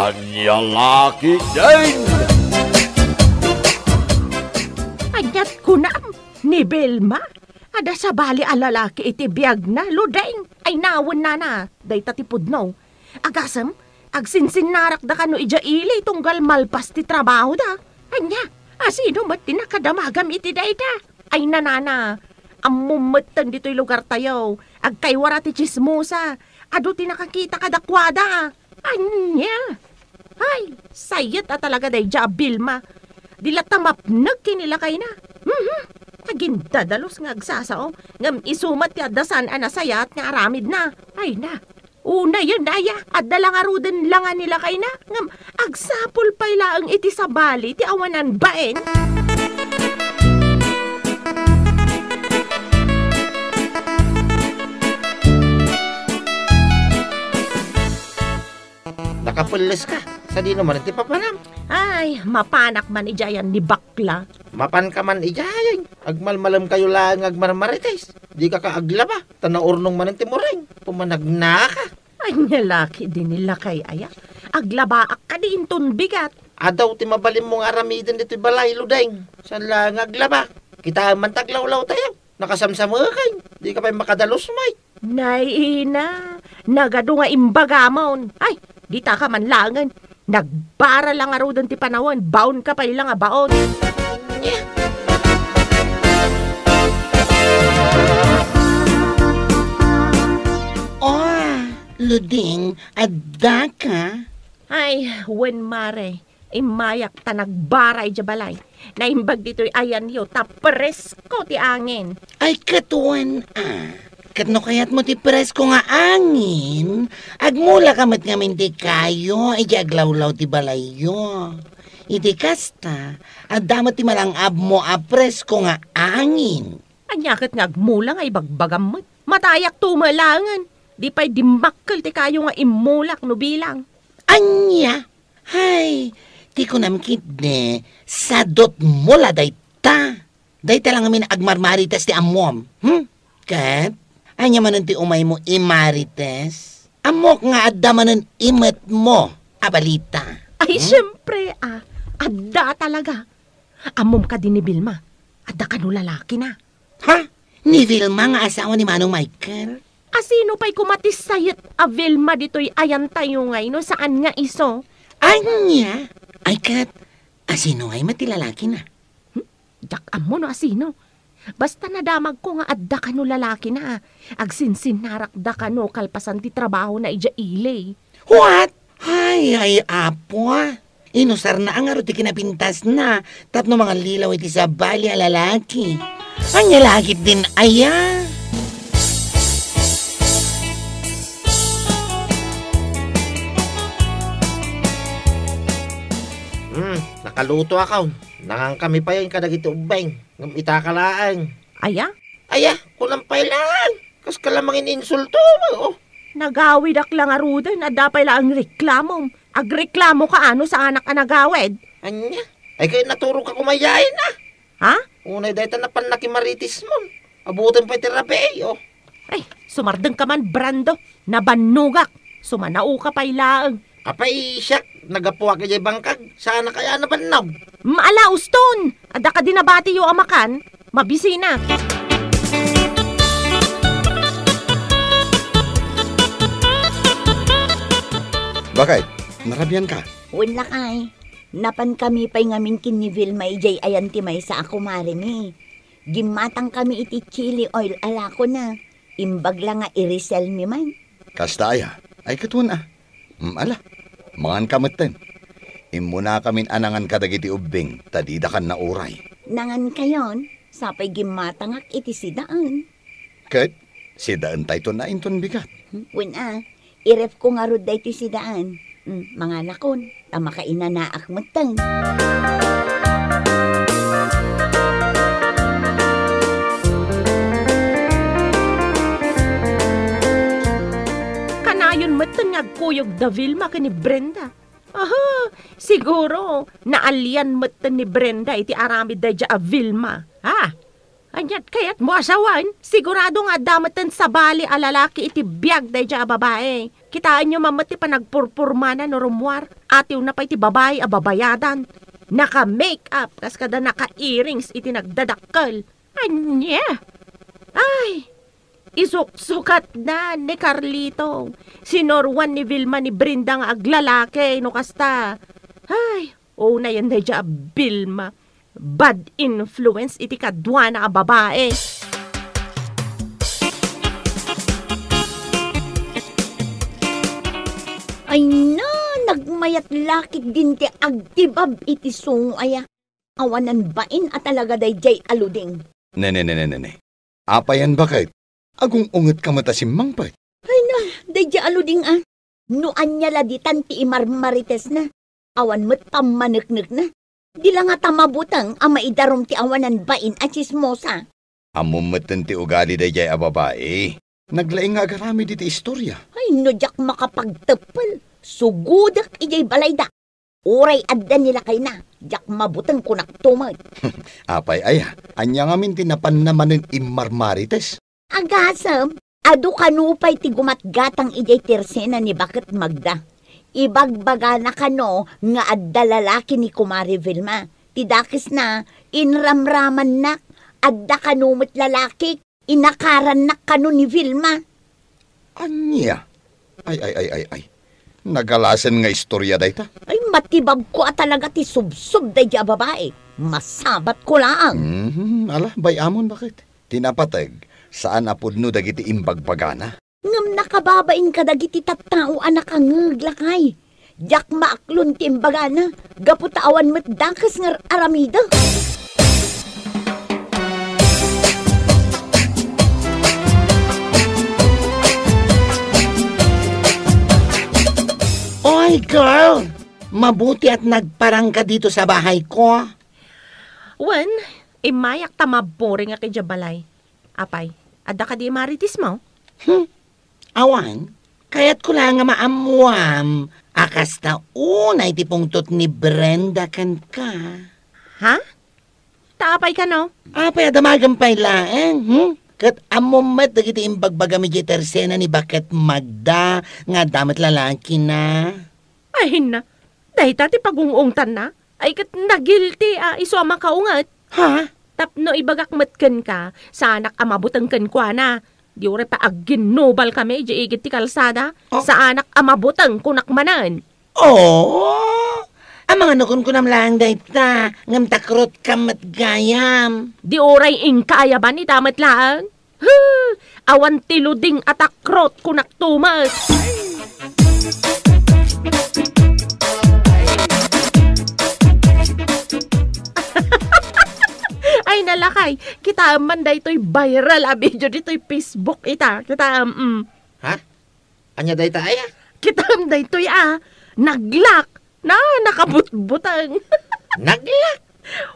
Anya laki din! Anyat ko na, ni Vilma. Ada sa bali alalaki iti biyag na, ludeng. Ay nawon na, day tatipod no. Agasam, agsinsin-narak da kano ija ili tunggal malpas ti trabaho da. Anya, asino mat tinakadamagam iti day da. Ay nanana, amumatan dito'y lugar tayo. Agkaywara ti chismosa. Ado tinakakita kadakwada. Anya, ay, sayat at talaga day ja, Vilma. Dila tamapnag kinilakay na. Agindadalos nga agsasao. Ngam isumat ti adasan anasayat nga aramid na. Ay na. Una yun aya. Adda lang aruden lang nila kay na. Ngam agsapol pa ilaang iti sa bali ti awanan baen. Nakapulis ka. Sa di naman iti papanam. Ay, mapanak man ijayan ni bakla. Mapan ka man ijayan. Agmalmalam kayo lang agmarmarites. Di ka kaaglaba. Tanaurnong man iti moreng. Pumanagna ka. Ay, nalaki din nila kay aya. Aglabaak ka din ton bigat. Adaw ti mabalim mong aramidin dito'y balay ludeng. San lang aglaba. Kita man taglawlaw tayo. Nakasamsamukay. Di ka pa makadalos may. Naina, nagado nga imbagamon. Ay, di ta ka man langan. Nagbara lang aro doon ti panawon. Baon ka pa ilang nga baon. Yeah. Oh, Luding, adda ka? Ay, wen mare. Imayak ta nagbaray jabalay. Naimbag dito'y ayan yo. Tapresko ti angin. Ay, katuan Katno kayat mo ti presko nga angin, agmula kamat nga minti kayo, iti aglawlaw ti balayo. Iti kasta, at damat ti malangab mo a presko nga angin. Anyakit nga agmula nga ibagbagam mo. Matayak tumalangan. Di pa'y dimakkel ti kayo nga imulak no bilang. Anya? Hay, ti ko namkit ne, sadot mula day ta. Day ta lang amin agmarmaritas ti amom. Kat? Anya manan ti umay mo imarites? Amok nga adda manan imet mo, abalita. Ay, syempre, adda talaga. Amom ka din ni Vilma. Adda ka no lalaki na. Ha? Ni Vilma nga asawa ni Manong Michael? Asino pa'y kumatis sayat a Vilma dito'y ayan tayo ngay no saan nga iso? Anya? Ay kat, asino ay matilalaki na? Jak amo no asino? Basta nadamag ko nga adda ka no lalaki na. Agsinsin-narak da ka no kalpasan ti trabaho na ija ilay. What? Ay, apo Inusar na ang aro ti kinapintas na. Tapno mga lilaw iti sa bali a lalaki. Anya lagit din aya. Nakaluto akaw. Nangang kami pa yan kadagiti ubeng. Ngam itakalaan. Aya? Aya, kulang pailan. Kas kalamangin insulto. Oh. Nagawid ak lang arudan. Adda pa'y lang reklamo. Agreklamo ka ano sa anak a nagawid. Anya? Ay kayo naturo ka kumayain na. Ha? Unay dahi tanan nakimaritis mo. Abutin pa tirabi. Oh. Ay, sumardeng ka man, Brando. Nabanugak. Sumanao ka pa'y laang. Apay siya, nagapuwa kaya bangkag. Sana kaya nabanaw. Maala, uston! Ada ka dinabati yung amakan. Mabisi na. Bakit? Narabian ka? Wala kay. Napan kami pa'y ngamin kin ni Vilma ijay ayan timay sa ako marini. Gimatang kami iti chili oil alako na. Imbag lang nga irisel mi man. Kasta aya. Ay katuan ala. Mangan kamatan. Imuna kamin anangan kadagiti ubing. Tadidakan na uray. Nangan kayon, sapay gimatangak iti sidaan. Kat, sidaan tayo na inton bigat. Wala, iref ko nga rod iti sidaan. Mga nakon, tama ka inanaak matang. Kanayon matang nagkuyog da Vilma ka ni Brenda. Aha, siguro, naalyan matang ni Brenda iti aramid da dya a Vilma. Ha? Anyat kayat mo asawan, sigurado nga damatan sa bali a lalaki iti biyag day dya a babae. Kitaan nyo mamati pa nagpurpurmana no rumwar. Atiw na pa iti babae a babayadan. Naka-make-up, kas kada naka-earrings iti nagdadakkel. Anya! Ay! Isuksukat na ni Carlito. Sinorwan ni Vilma ni Brenda nga aglalaki no kasta. Ay! Na yan day dya a Vilma. Bad influence iti kadwa na babae. Ay na, nagmayat lakit din ti agtibab iti sungo aya. Awanan bain at talaga day jay aluding. Ne. Apayan bakit? Agong unget ka mata si Mangpay. Ay na, day jay aluding Nuan niya laditan ti imarmarites na. Awan mo't pamaneknek na. Di lang nga tamabutang ang maidarom ti awanan bain at chismosa. Amumatan ti ugali day jay a babae. Naglaing nga agarami diti istorya. Ay no, jak makapagtepel. Sugudak ijay balayda. Uray adda nila kay na. Jak mabutang kunak tumag. Apay aya, anya nga min tinapan naman ng imarmarites. Agasam, adu kanupay ti gumatgatang ijay tersena ni Bakit Magda. Ibagbaga na kano nga adda lalaki ni Kumari Vilma. Tidakis na, inramraman na, adda kanumot lalaki, inakaran na kano ni Vilma. Anya? Ay. Nagalasan nga istorya dayta. Ay, matibab ko talaga ti subsub day di babae. Masabat ko lang. Ala, bayamon bakit? Tinapatag, saan apod no dagiti imbagbagana? Ngam nakababain ka dagiti tattao anak ang ngaglakay. Jak maaklon timbagana, gaputawan mo't dakas nga aramida. Oy, girl! Mabuti at nagparang ka dito sa bahay ko. Wen, imayak tamaboring nga kay Jabalay. Apay, adda ka di maritis mo? Awan, kaya't ko lang nga maamuam. Akas na unay ti pungtot ni Brenda kan ka. Ha? Taapay ka no? Apay adamagan pa'y laeng, Kat amumet dagiti imbagbagami di tersena ni Bakit Magda nga damat lalaki na. Ay na, dahil tati pagungungtan na, ay kat nagilti iso ang makaungat. Ha? Tapno ibagakmatkan ka, sa anak amabutang kan kwa na. Di ure pa agginubal kami, di igit ti kalsada, sa anak amabutang kunakmanan. Oh! Ang mga nukon ko nam lang dayta, ngam takrot kamat gayam. Di oray ingkaya ba ni damat lang? Awan tiluding atakrot kunaktumat. Ay nalakay, kita man da ito'y viral video dito'y Facebook ita. Kita Ha? Anya dayta aya? Kita da ito'y naglak na nakabutbutang. Naglak?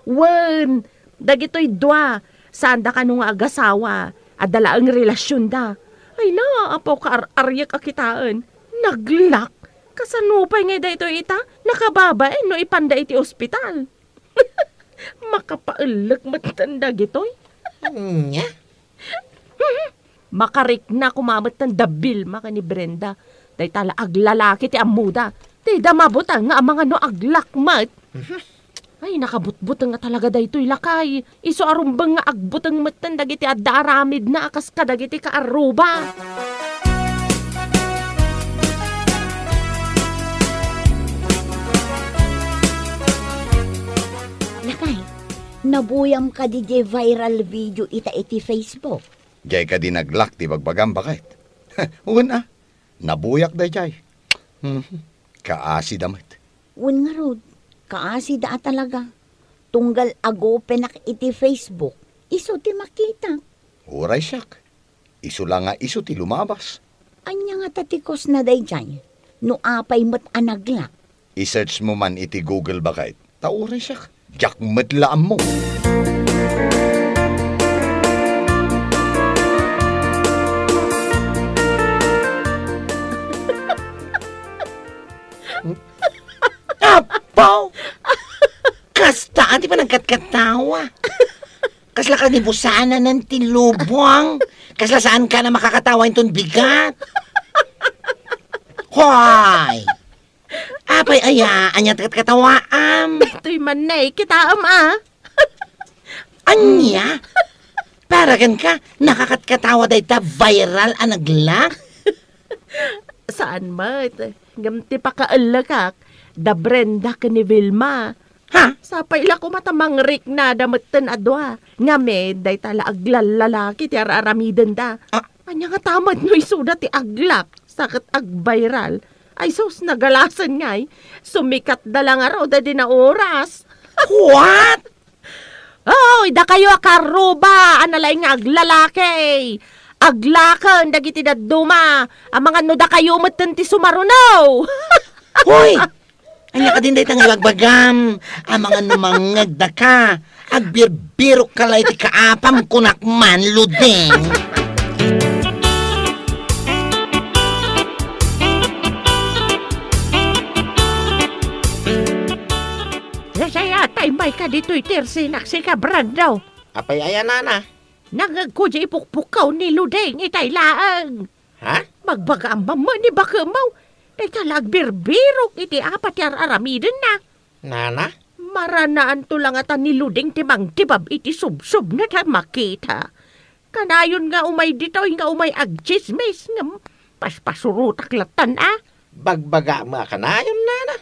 Wen, dagito'y dua. Saan da ka nung agasawa? Adala ang relasyon da. Ay na, apo ka aryak akitaan. Naglak. Kasanupay nga da ito ita. Nakababae no ipanda iti ospital. Makapaalak matanda gito'y. Nya? Makarik na kumamat ng dabil maka ni Brenda. Day tala aglalaki ti amuda. Day damabutang nga ang mga no aglakmat. Ay, nakabutbutang nga talaga daytoy lakay. Iso arumbang nga agbutang matan dagiti adda aramid na akas ka dagiti kaaruba. Lakay, nabuyam ka di viral video ita iti Facebook. Jay ka di naglak ti bagbagam bakit? Una, nabuyak day jay. Kaasi damit. Un nga rod, kaasi da talaga. Tunggal ago penak iti Facebook, iso ti makita. Uray siyak. Isu lang nga isu ti lumabas. Anya nga tatikos na day jay, no apay mo't anaglak. I-search mo man iti Google bakit? Tauray siyak. Jak matlaam mo. Apaw! Kastaan, di ba nagkatkatawa? Kasla ka ni busana ng tilubong. Kasla saan ka na makakatawa itong bigat. Hoy! Apay aya, anyat kat katawaam. Ito'y manay, kita Anya? Paragan ka, nakakatkatawa day ta viral anaglak. Saan ma? Gamti pa kaalakak. Da Brenda ka ni Vilma. Ha? Sapay la ko matamangrik na damutan adwa. Nga me, day tala aglalaki ti araramiden da. Ah. Anya nga tamad no isuda ti aglak. Sakit ag-viral. Ay sus, nagalasan ngay. Sumikat da lang araw da din na oras. What? Oy, da kayo akaruba. Analay nga aglalaki. Aglakan, dagiti daduma. Ang mga no da kayo matan ti sumarunaw. Hoy! Anya ka din day tang ibagbagam. Ang mga numangag da ka. Agbirbiro ka lay ti kaapam kunakman ludeng. Saya tay may ka dito'y tirsinak si kabran daw. Apay aya nana. Nangagkudya ipukpukaw ni Ludeng itay laang. Ha? Magbaga ang mama ni Bakamaw. Day talag birbirok iti apat yar aramiden na. Nana? Maranaan to lang atan ni Ludeng timang tibab iti subsub na ta makita. Kanayon nga umay dito'y nga umay agchismis nga paspasurutak latan Bagbaga mga kanayon nana.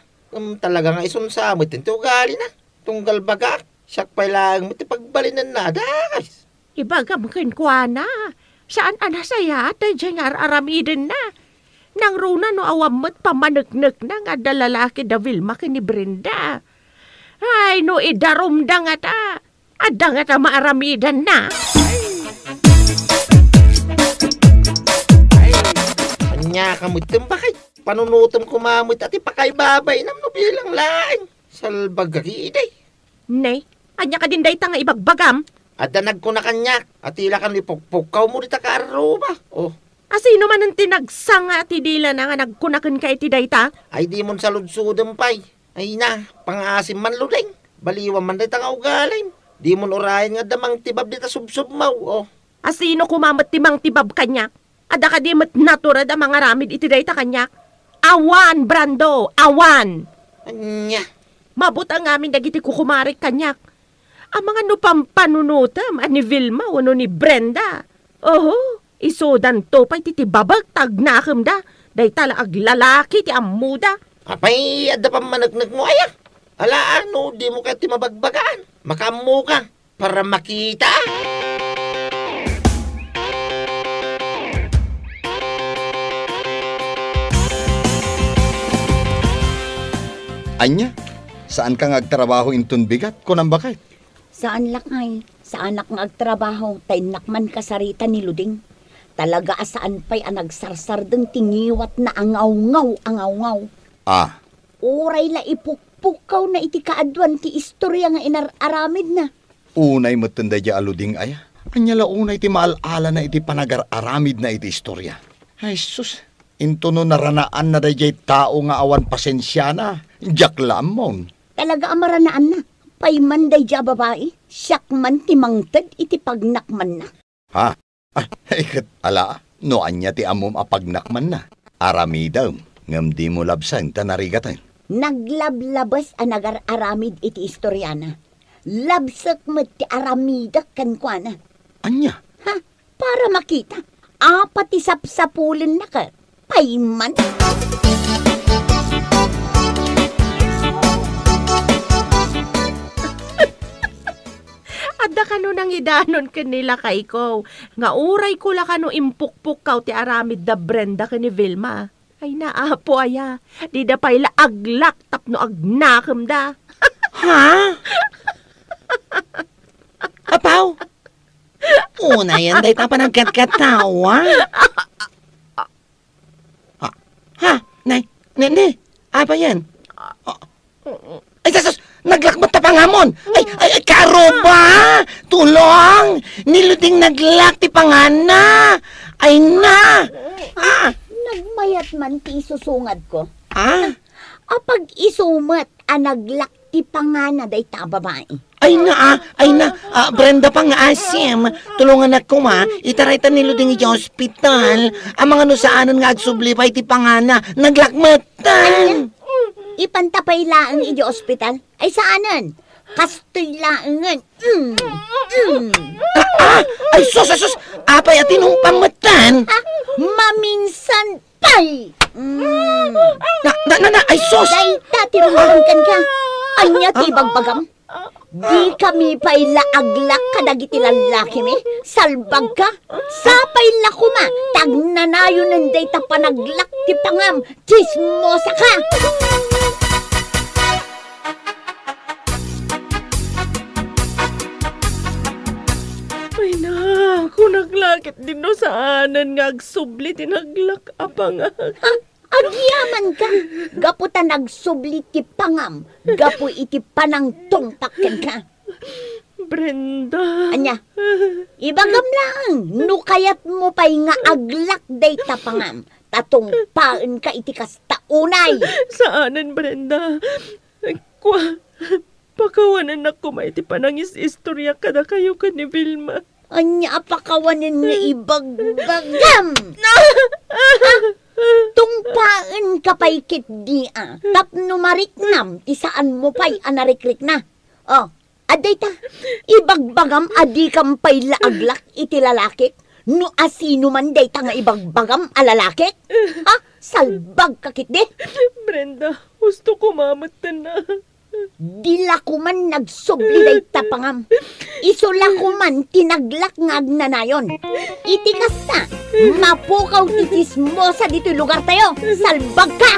Talaga nga isunsamit ito ugali na. Tunggal baga. Siyak pa lang iti pagbalinan na dakas. Ibagam kenkwa na. Saan anasaya at dyan nga aramiden na. Nang runa no awamot pamanagnak na nga dalalaki da Vilma ni Brenda. Ay no idarumda nga ta. Ada nga ta maaramidan na. Anya kamutim bakit? Panunutom kumamit at ipakaybabay nam no bilang laing. Salbagari day. Nay, anya ka din day nga ibagbagam. Adanag ko na kanyak. At ila kan ipukpukaw mo dita karuba. Oh, Asino man ang tinagsanga at idila na nga nagkunakan ka iti dayta? ay di mon saludsudem pay. Ay na, pangasim man ludeng. Baliwan man dita nga ugalim. Di mon orayan nga damang tibab dita subsub maw. Oh, Asino kumamat timang tibab kanya? Ada ka di mat naturad ang mga ramid iti dayta kanya? Awan, Brando! Awan! anya. Mabot ang amin dagiti kukumarik kanyak. Ang mga nupampanunutam ani Vilma o ni Brenda. Oho, isodan to pa'y titibabag tagnakam da. Day tala aglalaki ti amuda. Apay, ada pa managnag mo aya. Ala ano, di mo ka timabagbagaan. Makamu ka, para makita. Anya, saan ka ngagtrabaho intun bigat? Kunang bakit? Saan lakay? Sa anak nga agtrabaho, tainakman kasarita ni Luding. Talaga asaan pa'y anagsarsar deng tingiwat na angaw-ngaw. Ah, Uray la ipukpukaw na iti kaadwan ti istorya nga inararamid na. unay matanda di aluding aya. Anya la unay ti maalala na iti panagar-aramid na iti istorya. Ay sus, into no naranaan na day tao nga awan pasensya na. Diyak lamon. Talaga amaranaan na. Payman day ja babae, siyak man ti mangtad iti pagnakman na. Ha? Ay, ikat ala, no anya ti amom apagnakman na. Arami daw, ngam di mo labsang tanarigatan. Naglablabas ang nagar-aramid iti istoryana. Labsak mo ti aramidak kankwana. Anya? Ha? Para makita. Apat ti sapsapulin na ka. Payman. Adda ka no nang idanon kanila kay ko. Nga uray ko la ka no impukpuk ti aramid da Brenda ka ni Vilma. Ay naapo aya. Di da pa'y aglak tapno agnakam da. Ha? Apaw? Una yan, day tapa nagkatkatawa. Ha? Nay, apa yan? Ay, sasos, naglakmat ta pangamon. Ay, karo ba? Tulong! Niluding naglak ti pangana. Ay na! Nagmayat man ti isusungad ko. Ah? Apag isumat ang naglak ti pangana day ta babae. Ay na, Brenda pa nga asim. Tulungan ako ma, itaraytan nilo din iti hospital. Ang mga nusaanan nga agsublipay ti pangana, naglakmatan. Ipantapay laang iti ospital. Ay saanan? Kastoy laangan. Ay sus, apay at inong pamatan. Maminsan pay! Ay sus! Dayta, tirungkan ka. Anya ti bagbagam. Di kami pa'y laaglak kadagiti lalaki mi. Salbag ka. Sapay lakuma. Tagnanayo ng dayta panaglak ti pangam. Chismosa ka. Ay na, kung naglakit din no saanan nga agsubli tinaglak apang. Agyaman ka. Gapu ta nagsubli ti pangam. Gapu iti panangtong pakken ka. Brenda. Anya, ibagam lang. No kayat mo pa'y nga aglak day ta pangam. Tatong paan ka iti kasta unay. Saanan, Brenda? Pakawanan na kumay ti panangis istorya kada kayo ka ni Vilma. Anya apakawanin nga ibagbagam. Tungpaan ka pa'y kitdia. Tapno mariknam, isaan mo pa'y anarikrik na. Oh, aday ta, ibagbagam adi kam pa'y laaglak iti lalakik. No asino man day ta nga ibagbagam alalakik. Ha? Salbag kakit di. Brenda, gusto ko mamatan na. Dila ko man nagsubli day tapangam. Isula ko man tinaglak nga agnanayon. Iti kasta, mapukaw titismosa dito lugar tayo. Salbag ka!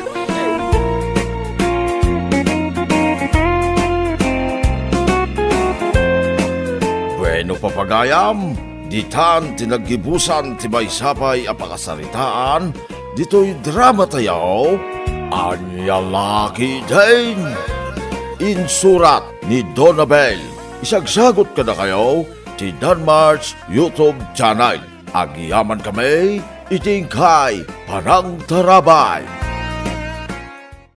Bueno papagayam, ditan tinaggibusan ti maysapay a pakasaritaan, dito'y drama tayo, Anya Laki Din. Insurat ni Donabel. Isagsagot ka na kayo ti Danmar's YouTube channel. Agyaman kami, itingkay Panang Tarabay.